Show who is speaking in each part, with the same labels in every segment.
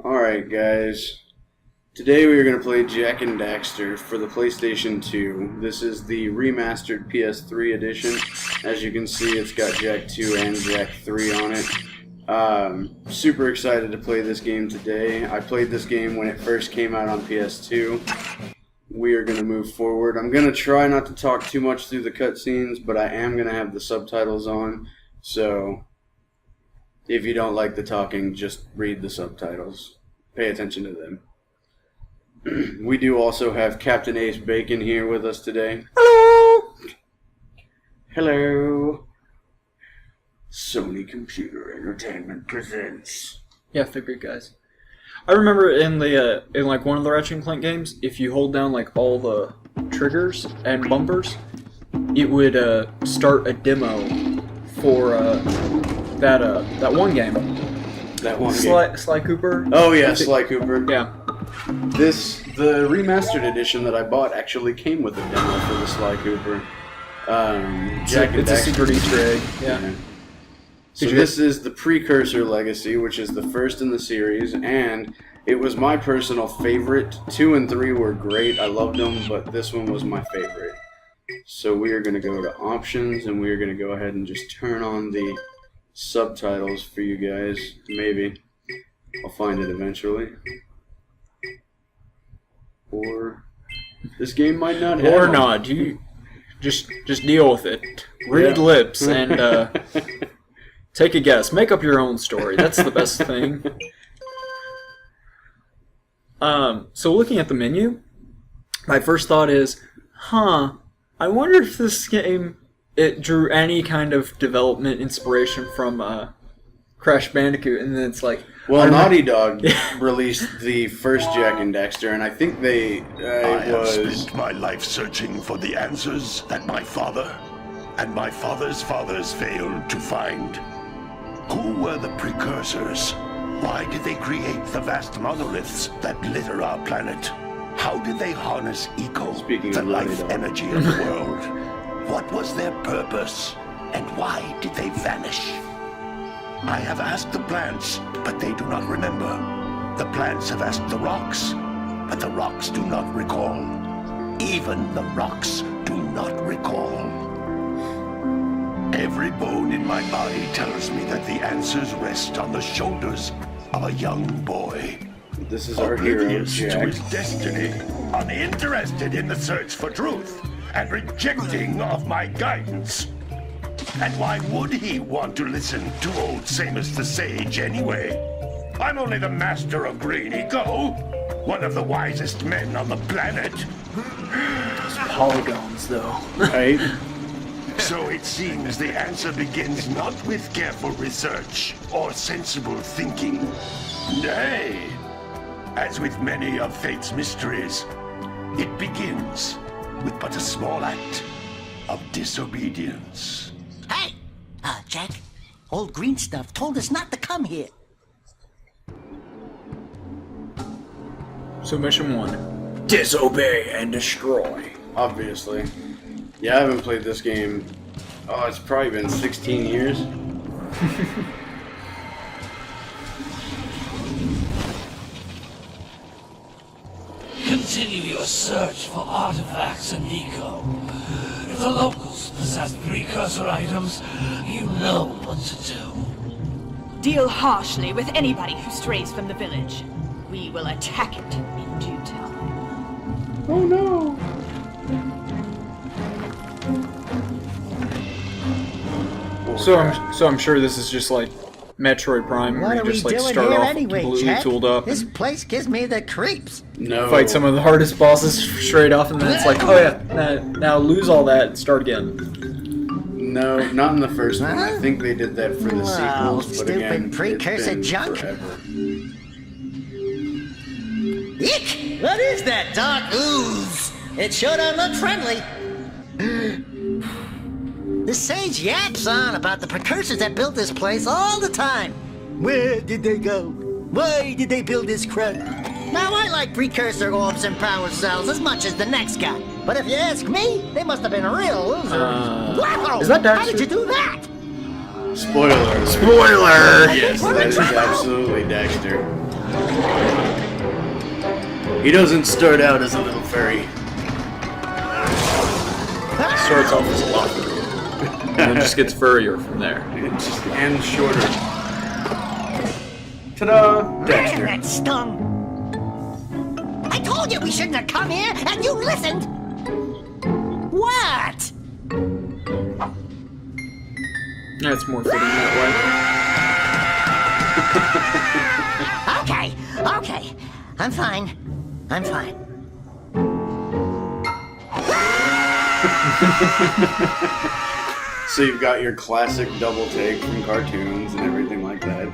Speaker 1: Alright guys, today we are going to play Jak and Daxter for the PlayStation 2. This is the remastered PS3 edition. As you can see, it's got Jak 2 and Jak 3 on it. Super excited to play this game today. I played this game when it first came out on PS2. We are going to move forward. I'm going to try not to talk too much through the cutscenes, but I am going to have the subtitles on, so if you don't like the talking, just read the subtitles. Pay attention to them. We do also have Captain Ace Bacon here with us today.
Speaker 2: Hello!
Speaker 1: Hello! Sony Computer Entertainment presents.
Speaker 2: Yeah, they're good guys. I remember in the in like one of the Ratchet and Clank games, if you hold down like all the triggers and bumpers, it would start a demo for that one game.
Speaker 1: That one game.
Speaker 2: Sly Cooper.
Speaker 1: Oh yeah, Sly Cooper.
Speaker 2: Yeah.
Speaker 1: The remastered edition that I bought actually came with a demo for the Sly Cooper. Jak and
Speaker 2: It's a secret
Speaker 1: Daxter.
Speaker 2: Easter egg. Yeah.
Speaker 1: So this is the Precursor Legacy, which is the first in the series, and it was my personal favorite. 2 and 3 were great, I loved them, but this one was my favorite. So we are going to go to options, and we are going to go ahead and just turn on the subtitles for you guys. Maybe. I'll find it eventually. Or this game might not have
Speaker 2: Or
Speaker 1: them.
Speaker 2: not. You just deal with it. Read
Speaker 1: Yeah.
Speaker 2: lips and take a guess. Make up your own story. That's the best thing. So looking at the menu, my first thought is, I wonder if this game, it drew any kind of development inspiration from Crash Bandicoot, and then it's like...
Speaker 1: Well, Naughty Dog released the first Jak and Daxter, and I think they...
Speaker 3: I have spent my life searching for the answers that my father and my father's fathers failed to find. Who were the precursors? Why did they create the vast monoliths that litter our planet? How did they harness eco,
Speaker 1: Speaking
Speaker 3: the
Speaker 1: of Naughty
Speaker 3: life
Speaker 1: Dog.
Speaker 3: energy of the world? What was their purpose? And why did they vanish? I have asked the plants, but they do not remember. The plants have asked the rocks, but the rocks do not recall. Even the rocks do not recall. Every bone in my body tells me that the answers rest on the shoulders of a young boy.
Speaker 1: This is our hero,
Speaker 3: Oblivious to
Speaker 1: Jak.
Speaker 3: his destiny, uninterested in the search for truth, and rejecting of my guidance. And why would he want to listen to old Samus the Sage anyway? I'm only the master of Green Eco, one of the wisest men on the planet.
Speaker 2: Polygons, though.
Speaker 1: Right?
Speaker 3: So it seems the answer begins not with careful research or sensible thinking. Nay, as with many of fate's mysteries, it begins with but a small act of disobedience.
Speaker 4: Hey! Jak, old green stuff told us not to come here.
Speaker 2: So mission 1. Disobey and destroy.
Speaker 1: Obviously. Yeah, I haven't played this game. Oh, it's probably been 16 years.
Speaker 5: Continue your search for artifacts and eco. If the locals possess precursor items, you know what to do.
Speaker 6: Deal harshly with anybody who strays from the village. We will attack it in due time.
Speaker 1: Oh no!
Speaker 2: So I'm sure this is just like Metroid Prime, where
Speaker 4: What
Speaker 2: you
Speaker 4: are we
Speaker 2: just like
Speaker 4: doing
Speaker 2: start
Speaker 4: here
Speaker 2: off
Speaker 4: anyway,
Speaker 2: completely
Speaker 4: Jak?
Speaker 2: tooled up,
Speaker 4: This
Speaker 2: and
Speaker 4: place gives me the creeps.
Speaker 1: No.
Speaker 2: fight some of the hardest bosses straight off, and then it's like, oh yeah, now lose all that and start again.
Speaker 1: No, not in the first one. I
Speaker 4: Huh?
Speaker 1: think they did that for the
Speaker 4: Wow,
Speaker 1: sequels, but
Speaker 4: stupid
Speaker 1: again,
Speaker 4: precursor
Speaker 1: it's been
Speaker 4: junk.
Speaker 1: forever.
Speaker 4: Eek! What is that dark ooze? It sure don't look friendly. The sage yaps on about the precursors that built this place all the time. Where did they go? Why did they build this crap? Now I like precursor orbs and power cells as much as the next guy. But if you ask me, they must have been real losers. Wow!
Speaker 2: is that
Speaker 4: How
Speaker 2: Daxter?
Speaker 4: did you do that?
Speaker 1: Spoiler alert.
Speaker 2: Spoiler!
Speaker 1: Yes, that is absolutely Daxter. He doesn't start out as a little fairy.
Speaker 2: Starts off as a lot. And then just gets furrier from there.
Speaker 1: And shorter. Ta-da!
Speaker 4: Man,
Speaker 1: Daxter.
Speaker 4: that stung. I told you we shouldn't have come here, and you listened. What?
Speaker 2: That's more fitting that
Speaker 4: Okay, okay. I'm fine. I'm fine.
Speaker 1: So you've got your classic double take from cartoons and everything like that.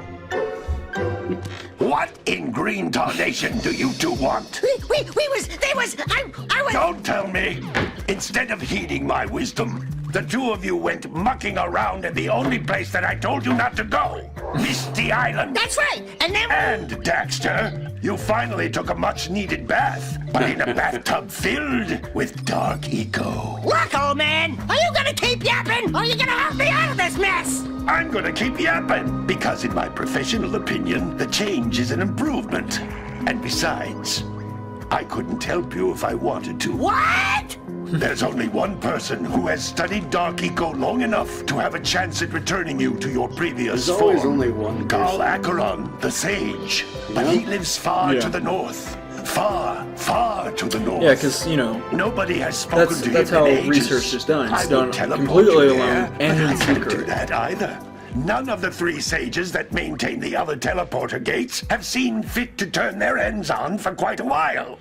Speaker 3: What in green tarnation do you two want?
Speaker 4: I was...
Speaker 3: Don't tell me! Instead of heeding my wisdom, the two of you went mucking around in the only place that I told you not to go, Misty Island.
Speaker 4: That's right, and then...
Speaker 3: And, Daxter, you finally took a much-needed bath, but in a bathtub filled with dark eco.
Speaker 4: Look, old man, are you gonna keep yapping, or are you gonna help me out of this mess?
Speaker 3: I'm gonna keep yapping, because in my professional opinion, the change is an improvement. And besides, I couldn't help you if I wanted to.
Speaker 4: What?
Speaker 3: There's only one person who has studied Dark Eco long enough to have a chance at returning you to your previous
Speaker 1: There's
Speaker 3: form.
Speaker 1: always only one
Speaker 3: Carl
Speaker 1: person.
Speaker 3: Acheron, the sage. But he lives far to the north. Far, far to the north.
Speaker 2: Yeah, because, you know,
Speaker 3: Nobody has spoken to
Speaker 2: that's
Speaker 3: him
Speaker 2: how
Speaker 3: in ages.
Speaker 2: research is done. It's
Speaker 3: I will
Speaker 2: done
Speaker 3: teleport
Speaker 2: completely
Speaker 3: you
Speaker 2: alone
Speaker 3: there,
Speaker 2: and
Speaker 3: but
Speaker 2: in
Speaker 3: I can't do
Speaker 2: secret.
Speaker 3: that either. None of the three sages that maintain the other teleporter gates have seen fit to turn their ends on for quite a while.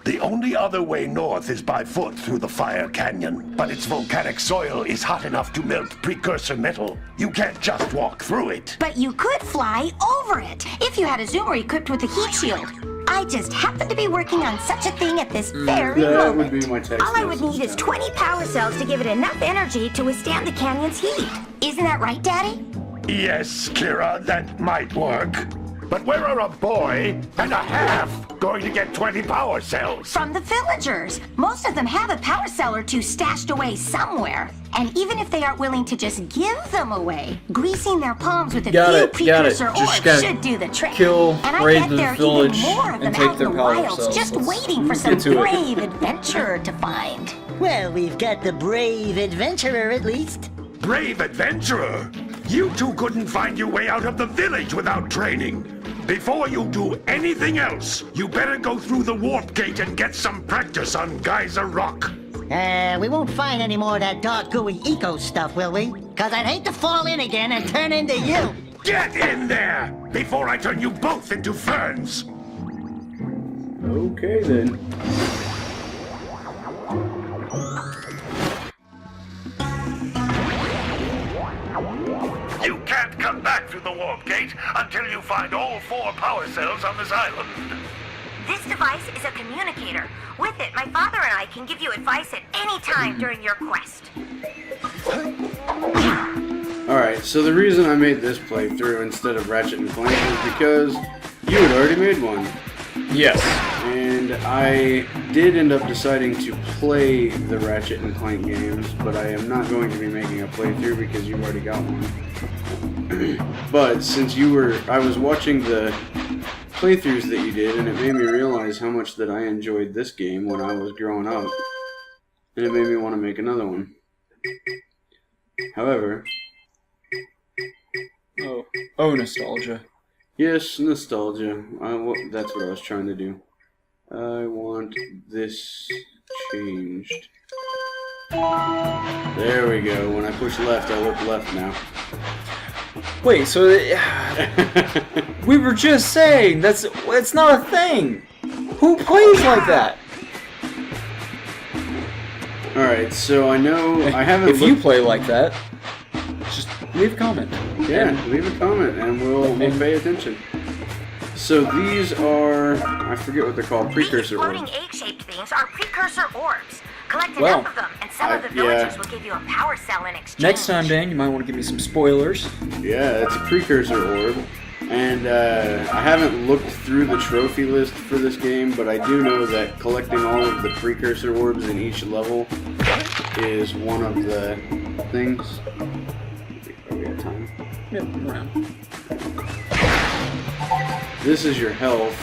Speaker 3: The only other way north is by foot through the Fire Canyon, but its volcanic soil is hot enough to melt precursor metal. You can't just walk through it.
Speaker 7: But you could fly over it if you had a zoomer equipped with a heat shield. I just happen to be working on such a thing at this very
Speaker 1: That
Speaker 7: moment.
Speaker 1: would be my text
Speaker 7: All I would
Speaker 1: message
Speaker 7: need is
Speaker 1: now.
Speaker 7: 20 power cells to give it enough energy to withstand the canyon's heat. Isn't that right, Daddy?
Speaker 3: Yes, Kira, that might work. But where are a boy and a half going to get 20 power cells?
Speaker 7: From the villagers. Most of them have a power cell or two stashed away somewhere. And even if they aren't willing to just give them away, greasing their palms with a
Speaker 2: Got
Speaker 7: few
Speaker 2: it, got it.
Speaker 7: precursor
Speaker 2: Just
Speaker 7: orbs
Speaker 2: gotta
Speaker 7: should do the trick.
Speaker 2: kill,
Speaker 7: and I
Speaker 2: raid
Speaker 7: bet
Speaker 2: the
Speaker 7: there are
Speaker 2: village,
Speaker 7: even more of them
Speaker 2: and take
Speaker 7: out
Speaker 2: their
Speaker 7: in the
Speaker 2: power
Speaker 7: wilds,
Speaker 2: cells.
Speaker 7: just
Speaker 2: Let's
Speaker 7: waiting for some
Speaker 2: get to it.
Speaker 7: brave adventurer to find.
Speaker 4: Well, we've got the brave adventurer at least.
Speaker 3: Brave adventurer! You two couldn't find your way out of the village without training. Before you do anything else, you better go through the warp gate and get some practice on Geyser Rock.
Speaker 4: We won't find any more of that dark gooey eco stuff, will we? Cause I'd hate to fall in again and turn into you.
Speaker 3: Get in there before I turn you both into ferns.
Speaker 1: Okay then.
Speaker 3: You can't come back through the warp gate until you find all 4 power cells on this island.
Speaker 7: This device is a communicator. With it, my father and I can give you advice at any time during your quest.
Speaker 1: Alright, so the reason I made this playthrough instead of Ratchet and Clank is because you had already made one.
Speaker 2: Yes.
Speaker 1: And I did end up deciding to play the Ratchet and Clank games, but I am not going to be making a playthrough because you've already got one. But since I was watching the playthroughs that you did, and it made me realize how much that I enjoyed this game when I was growing up, and it made me want to make another one. However,
Speaker 2: Oh, nostalgia.
Speaker 1: yes, nostalgia. That's what I was trying to do. I want this changed. There we go. When I push left, I look left now.
Speaker 2: Wait, so we were just saying it's not a thing. Who plays like that?
Speaker 1: Alright, so I know I haven't
Speaker 2: If you play like that, just leave a comment.
Speaker 1: Yeah, leave a comment and we'll pay attention. So these are, I forget what they're called, precursor
Speaker 7: These floating
Speaker 1: orbs.
Speaker 7: egg-shaped things are precursor orbs. Collect
Speaker 2: Well,
Speaker 7: enough of them, and some of the
Speaker 1: yeah.
Speaker 7: villagers will give you a power cell in exchange.
Speaker 2: Next time, Dan, you might want to give me some spoilers.
Speaker 1: Yeah, it's a precursor orb. And I haven't looked through the trophy list for this game, but I do know that collecting all of the precursor orbs in each level is one of the things. We got time.
Speaker 2: Yep, around.
Speaker 1: This is your health.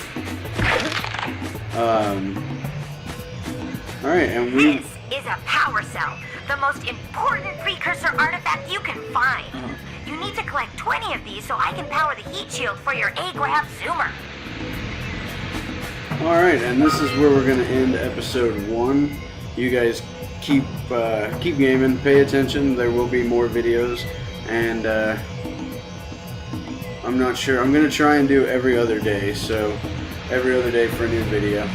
Speaker 1: Alright, and we...
Speaker 7: This is a power cell, the most important precursor artifact you can find. You need to collect 20 of these so I can power the heat shield for your A-Graph Zoomer.
Speaker 1: Alright, and this is where we're going to end episode 1. You guys keep gaming, pay attention, there will be more videos, and I'm not sure, I'm going to try and do every other day, so every other day for a new video.